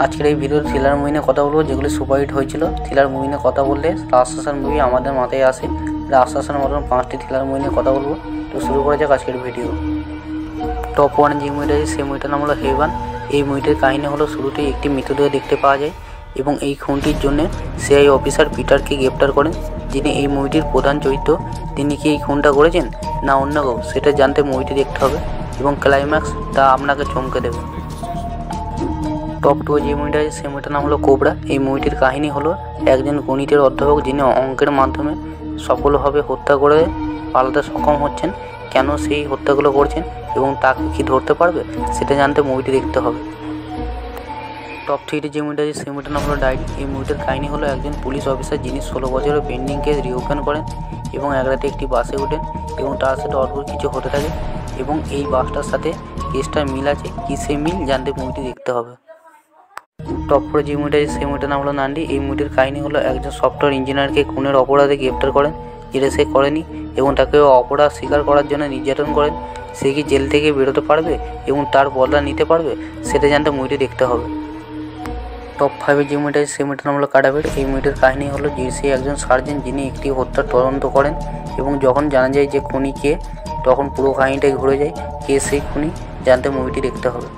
আজকের এই ভিডিওর থ্রিলার মুভি নিয়ে কথা বলবো, যেগুলি সুপারহিট হয়েছিল। থ্রিলার মুভি নিয়ে কথা বললে রাজশাসন মুভি আমাদের মাথায় আসে। রাজশাসনের মতন 5টি থ্রিলার মুভি নিয়ে কথা বলবো। তো শুরু করা যাক আজকের ভিডিও। টপ 1 যে মুভিটা আছে সেই মুভিটার নাম হলো হেভান। এই মুভিটির কাহিনী হলো, শুরুতেই একটি মৃতদেহ দেখতে পাওয়া যায় এবং এই খুনটির জন্য সিআই অফিসার পিটারকে গ্রেপ্তার করেন, যিনি এই মুভিটির প্রধান চরিত্র। তিনি কি এই খুনটা করেছেন না অন্য কেউ, সেটা জানতে মুভিটি দেখতে হবে এবং ক্লাইম্যাক্স তা আপনাকে চমকে দেবে। টপ 2 যে মুভিটা আছে সেই মুভিটার নাম হলো কোবরা। এই মুভিটির কাহিনী হলো, একজন গণিতের অধ্যাপক যিনি অঙ্কের মাধ্যমে সফলভাবে হত্যা করে পালাতে সক্ষম হচ্ছেন। কেন সেই হত্যাগুলো করছেন এবং তাকে কি ধরতে পারবে সেটা জানতে মুভিটি দেখতে হবে। টপ 3 যে মুভিটা আছে সেই মুভিটার নাম হলো ডায়েরি। এই মুভিটার কাহিনী হলো, একজন পুলিশ অফিসার যিনি 16 বছরের পেন্ডিং কেস রিওপেন করেন এবং এক রাতে একটি বাসে ওঠেন এবং তার সাথে অদ্ভুত কিছু হতে থাকে এবং এই বাসটার সাথে কেসটার মিল আছে, কি সেই মিল জানতে মুভিটি দেখতে হবে। টপ 4 যে মুভিটা আছে সেই মুভিটার নাম হলো নান্ডি। এই মুভিটির কাহিনী হলো, একজন সফটওয়্যার ইঞ্জিনিয়ারকে খুনের অপরাধে গ্রেপ্তার করেন, যেটা সে করেনি এবং তাকে অপরাধ স্বীকার করার জন্য নির্যাতন করেন। সে কি জেল থেকে বেরোতে পারবে এবং তার বদলা নিতে পারবে সেটা জানতে মুভিটি দেখতে হবে। টপ 5 যে মুভিটা আছে সেই মুভিটার নাম হলো কাডাভের। এই মুভিটির কাহিনী হলো, যে সে একজন সার্জন যিনি একটি হত্যার তদন্ত করেন এবং যখন জানা যায় যে খুনি কে, তখন পুরো কাহিনীটাই ঘুরে যায়। কে সেই খুনি জানতে মুভিটি দেখতে হবে।